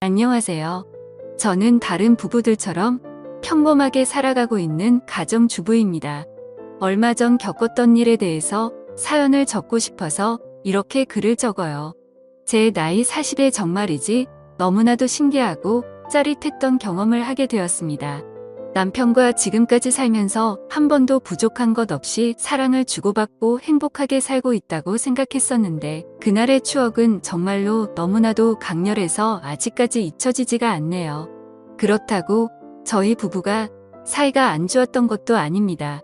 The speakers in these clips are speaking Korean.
안녕하세요. 저는 다른 부부들처럼 평범하게 살아가고 있는 가정주부입니다. 얼마 전 겪었던 일에 대해서 사연을 적고 싶어서 이렇게 글을 적어요. 제 나이 40에 정말이지 너무나도 신기하고 짜릿했던 경험을 하게 되었습니다. 남편과 지금까지 살면서 한 번도 부족한 것 없이 사랑을 주고받고 행복하게 살고 있다고 생각했었는데 그날의 추억은 정말로 너무나도 강렬해서 아직까지 잊혀지지가 않네요. 그렇다고 저희 부부가 사이가 안 좋았던 것도 아닙니다.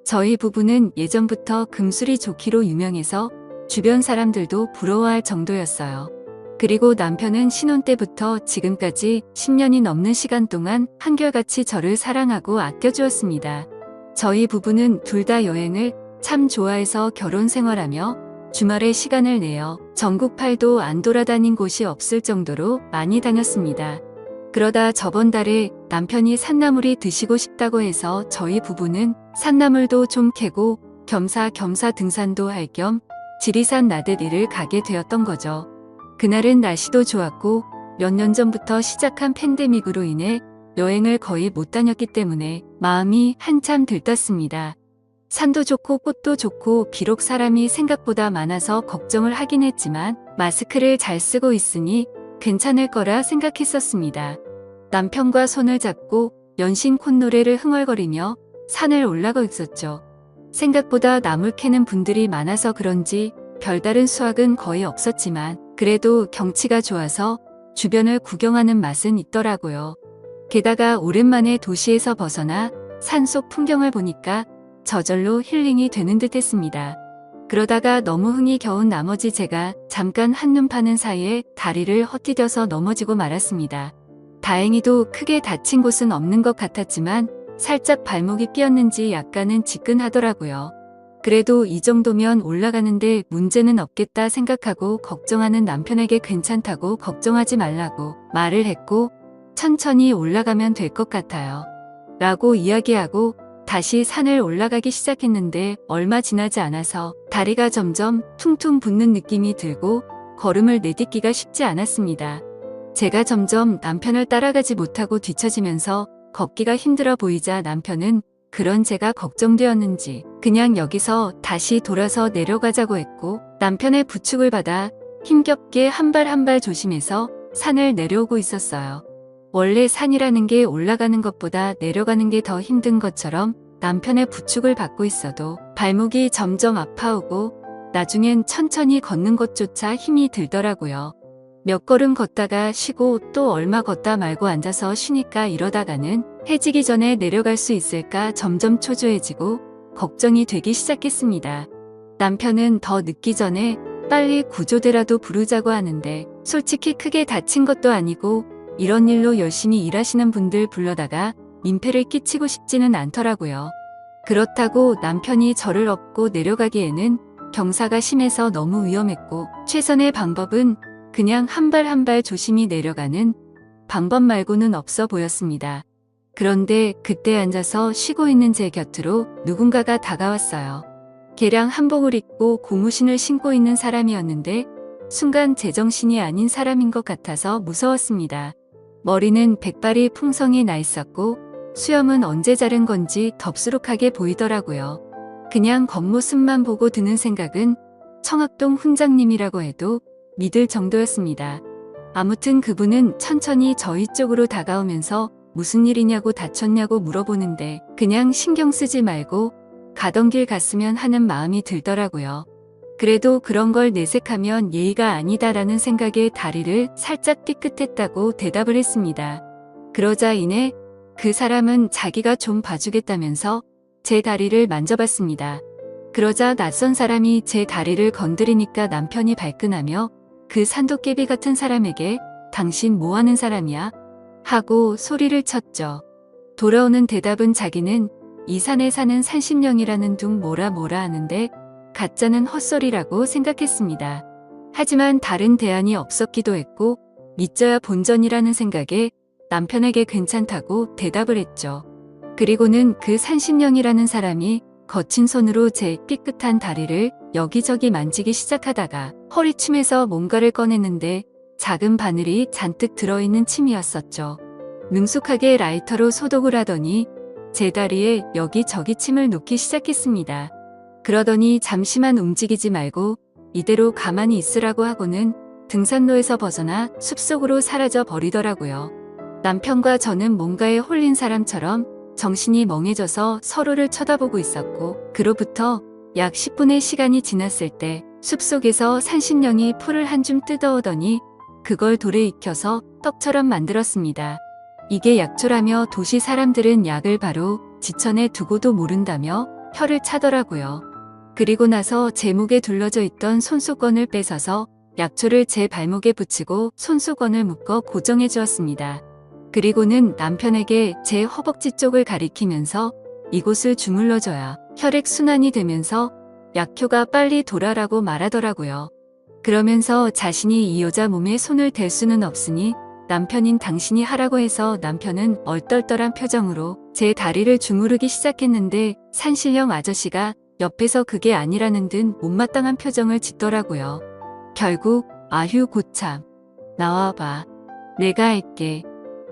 저희 부부는 예전부터 금술이 좋기로 유명해서 주변 사람들도 부러워할 정도였어요. 그리고 남편은 신혼 때부터 지금까지 10년이 넘는 시간 동안 한결같이 저를 사랑하고 아껴주었습니다. 저희 부부는 둘 다 여행을 참 좋아해서 결혼 생활하며 주말에 시간을 내어 전국 팔도 안 돌아다닌 곳이 없을 정도로 많이 다녔습니다. 그러다 저번 달에 남편이 산나물이 드시고 싶다고 해서 저희 부부는 산나물도 좀 캐고 겸사겸사 등산도 할 겸 지리산 나들이를 가게 되었던 거죠. 그날은 날씨도 좋았고 몇 년 전부터 시작한 팬데믹으로 인해 여행을 거의 못 다녔기 때문에 마음이 한참 들떴습니다. 산도 좋고 꽃도 좋고 비록 사람이 생각보다 많아서 걱정을 하긴 했지만 마스크를 잘 쓰고 있으니 괜찮을 거라 생각했었습니다. 남편과 손을 잡고 연신 콧노래를 흥얼거리며 산을 올라가 있었죠. 생각보다 나물 캐는 분들이 많아서 그런지 별다른 수확은 거의 없었지만 그래도 경치가 좋아서 주변을 구경하는 맛은 있더라고요. 게다가 오랜만에 도시에서 벗어나 산속 풍경을 보니까 저절로 힐링이 되는 듯 했습니다. 그러다가 너무 흥이 겨운 나머지 제가 잠깐 한눈 파는 사이에 다리를 헛디뎌서 넘어지고 말았습니다. 다행히도 크게 다친 곳은 없는 것 같았지만 살짝 발목이 삐었는지 약간은 지끈하더라고요. 그래도 이 정도면 올라가는데 문제는 없겠다 생각하고 걱정하는 남편에게 괜찮다고 걱정하지 말라고 말을 했고 천천히 올라가면 될 것 같아요. 라고 이야기하고 다시 산을 올라가기 시작했는데 얼마 지나지 않아서 다리가 점점 퉁퉁 붓는 느낌이 들고 걸음을 내딛기가 쉽지 않았습니다. 제가 점점 남편을 따라가지 못하고 뒤처지면서 걷기가 힘들어 보이자 남편은 그런 제가 걱정되었는지 그냥 여기서 다시 돌아서 내려가자고 했고 남편의 부축을 받아 힘겹게 한 발 한 발 조심해서 산을 내려오고 있었어요. 원래 산이라는 게 올라가는 것보다 내려가는 게 더 힘든 것처럼 남편의 부축을 받고 있어도 발목이 점점 아파오고 나중엔 천천히 걷는 것조차 힘이 들더라고요. 몇 걸음 걷다가 쉬고 또 얼마 걷다 말고 앉아서 쉬니까 이러다가는 해지기 전에 내려갈 수 있을까 점점 초조해지고 걱정이 되기 시작했습니다. 남편은 더 늦기 전에 빨리 구조대라도 부르자고 하는데 솔직히 크게 다친 것도 아니고 이런 일로 열심히 일하시는 분들 불러다가 민폐를 끼치고 싶지는 않더라고요. 그렇다고 남편이 저를 업고 내려가기에는 경사가 심해서 너무 위험했고 최선의 방법은 그냥 한 발 한 발 조심히 내려가는 방법 말고는 없어 보였습니다. 그런데 그때 앉아서 쉬고 있는 제 곁으로 누군가가 다가왔어요. 개량 한복을 입고 고무신을 신고 있는 사람이었는데 순간 제정신이 아닌 사람인 것 같아서 무서웠습니다. 머리는 백발이 풍성이 나 있었고 수염은 언제 자른 건지 덥수룩하게 보이더라고요. 그냥 겉모습만 보고 드는 생각은 청학동 훈장님이라고 해도 믿을 정도였습니다. 아무튼 그분은 천천히 저희 쪽으로 다가오면서 무슨 일이냐고 다쳤냐고 물어보는데 그냥 신경 쓰지 말고 가던 길 갔으면 하는 마음이 들더라고요. 그래도 그런 걸 내색하면 예의가 아니다라는 생각에 다리를 살짝 삐끗했다고 대답을 했습니다. 그러자 이내 그 사람은 자기가 좀 봐주겠다면서 제 다리를 만져봤습니다. 그러자 낯선 사람이 제 다리를 건드리니까 남편이 발끈하며 그 산도깨비 같은 사람에게 당신 뭐 하는 사람이야? 하고 소리를 쳤죠. 돌아오는 대답은 자기는 이 산에 사는 산신령이라는 둥 뭐라 하는데 가짜는 헛소리라고 생각했습니다. 하지만 다른 대안이 없었기도 했고 믿져야 본전이라는 생각에 남편에게 괜찮다고 대답을 했죠. 그리고는 그 산신령이라는 사람이 거친 손으로 제 삐끗한 다리를 여기저기 만지기 시작하다가 허리춤에서 뭔가를 꺼냈는데 작은 바늘이 잔뜩 들어있는 침이었었죠. 능숙하게 라이터로 소독을 하더니 제 다리에 여기저기 침을 놓기 시작했습니다. 그러더니 잠시만 움직이지 말고 이대로 가만히 있으라고 하고는 등산로에서 벗어나 숲속으로 사라져 버리더라고요. 남편과 저는 뭔가에 홀린 사람처럼 정신이 멍해져서 서로를 쳐다보고 있었고, 그로부터 약 10분의 시간이 지났을 때 숲속에서 산신령이 풀을 한 줌 뜯어오더니 그걸 돌에 익혀서 떡처럼 만들었습니다. 이게 약초라며 도시 사람들은 약을 바로 지천에 두고도 모른다며 혀를 차더라고요. 그리고 나서 제 목에 둘러져 있던 손수건을 뺏어서 약초를 제 발목에 붙이고 손수건을 묶어 고정해 주었습니다. 그리고는 남편에게 제 허벅지 쪽을 가리키면서 이곳을 주물러줘야 혈액순환이 되면서 약효가 빨리 돌아라고 말하더라고요. 그러면서 자신이 이 여자 몸에 손을 댈 수는 없으니 남편인 당신이 하라고 해서 남편은 얼떨떨한 표정으로 제 다리를 주무르기 시작했는데 산신령 아저씨가 옆에서 그게 아니라는 듯 못마땅한 표정을 짓더라고요. 결국 아휴 고참 나와봐 내가 할게.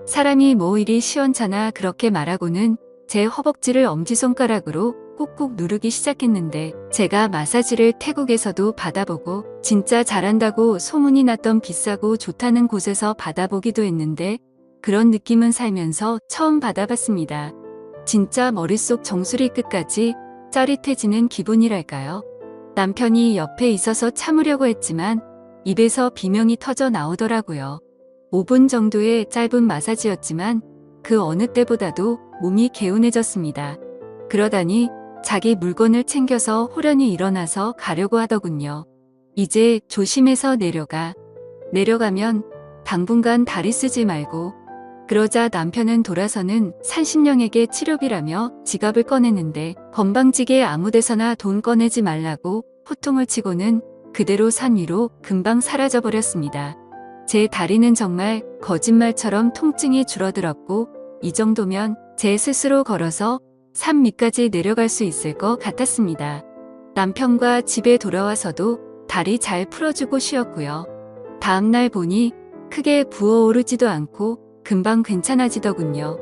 사람이 뭐 이리 시원찮아 그렇게 말하고는 제 허벅지를 엄지손가락으로 꾹꾹 누르기 시작했는데 제가 마사지를 태국에서도 받아보고 진짜 잘한다고 소문이 났던 비싸고 좋다는 곳에서 받아보기도 했는데 그런 느낌은 살면서 처음 받아봤습니다. 진짜 머릿속 정수리 끝까지 짜릿해지는 기분이랄까요? 남편이 옆에 있어서 참으려고 했지만 입에서 비명이 터져 나오더라고요. 5분 정도의 짧은 마사지였지만 그 어느 때보다도 몸이 개운해졌습니다. 그러다니 자기 물건을 챙겨서 호련히 일어나서 가려고 하더군요. 이제 조심해서 내려가. 내려가면 당분간 다리 쓰지 말고. 그러자 남편은 돌아서는 산신령에게 치료비라며 지갑을 꺼내는데 건방지게 아무데서나 돈 꺼내지 말라고 호통을 치고는 그대로 산 위로 금방 사라져버렸습니다. 제 다리는 정말 거짓말처럼 통증이 줄어들었고 이 정도면 제 스스로 걸어서 산 밑까지 내려갈 수 있을 것 같았습니다. 남편과 집에 돌아와서도 다리 잘 풀어주고 쉬었고요. 다음날 보니 크게 부어오르지도 않고 금방 괜찮아지더군요.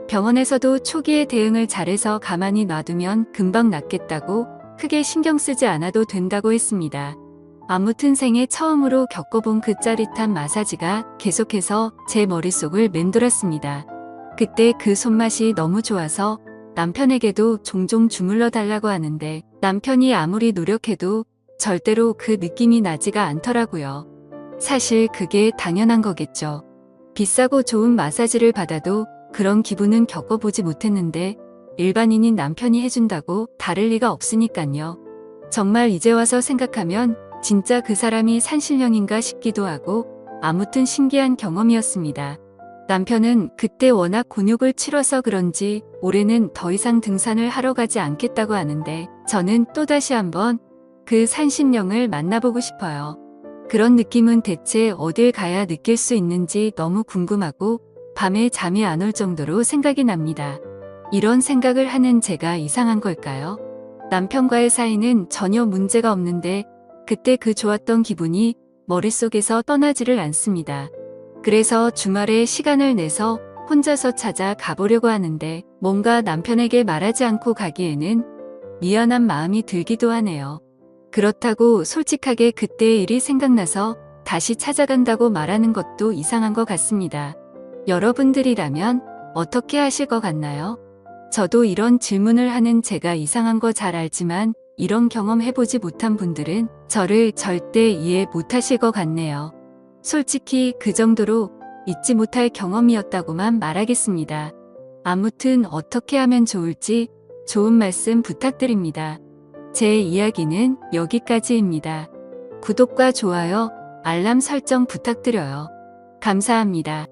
병원에서도 초기에 대응을 잘해서 가만히 놔두면 금방 낫겠다고 크게 신경 쓰지 않아도 된다고 했습니다. 아무튼 생애 처음으로 겪어본 그 짜릿한 마사지가 계속해서 제 머릿속을 맴돌았습니다. 그때 그 손맛이 너무 좋아서 남편에게도 종종 주물러 달라고 하는데 남편이 아무리 노력해도 절대로 그 느낌이 나지가 않더라고요. 사실 그게 당연한 거겠죠. 비싸고 좋은 마사지를 받아도 그런 기분은 겪어보지 못했는데 일반인인 남편이 해준다고 다를 리가 없으니깐요. 정말 이제 와서 생각하면 진짜 그 사람이 산신령인가 싶기도 하고 아무튼 신기한 경험이었습니다. 남편은 그때 워낙 곤욕을 치러서 그런지 올해는 더 이상 등산을 하러 가지 않겠다고 하는데 저는 또다시 한번 그 산신령을 만나보고 싶어요. 그런 느낌은 대체 어딜 가야 느낄 수 있는지 너무 궁금하고 밤에 잠이 안 올 정도로 생각이 납니다. 이런 생각을 하는 제가 이상한 걸까요? 남편과의 사이는 전혀 문제가 없는데 그때 그 좋았던 기분이 머릿속에서 떠나지를 않습니다. 그래서 주말에 시간을 내서 혼자서 찾아 가보려고 하는데 뭔가 남편에게 말하지 않고 가기에는 미안한 마음이 들기도 하네요. 그렇다고 솔직하게 그때의 일이 생각나서 다시 찾아간다고 말하는 것도 이상한 것 같습니다. 여러분들이라면 어떻게 하실 것 같나요? 저도 이런 질문을 하는 제가 이상한 거 잘 알지만 이런 경험 해보지 못한 분들은 저를 절대 이해 못하실 것 같네요. 솔직히 그 정도로 잊지 못할 경험이었다고만 말하겠습니다. 아무튼 어떻게 하면 좋을지 좋은 말씀 부탁드립니다. 제 이야기는 여기까지입니다. 구독과 좋아요, 알람 설정 부탁드려요. 감사합니다.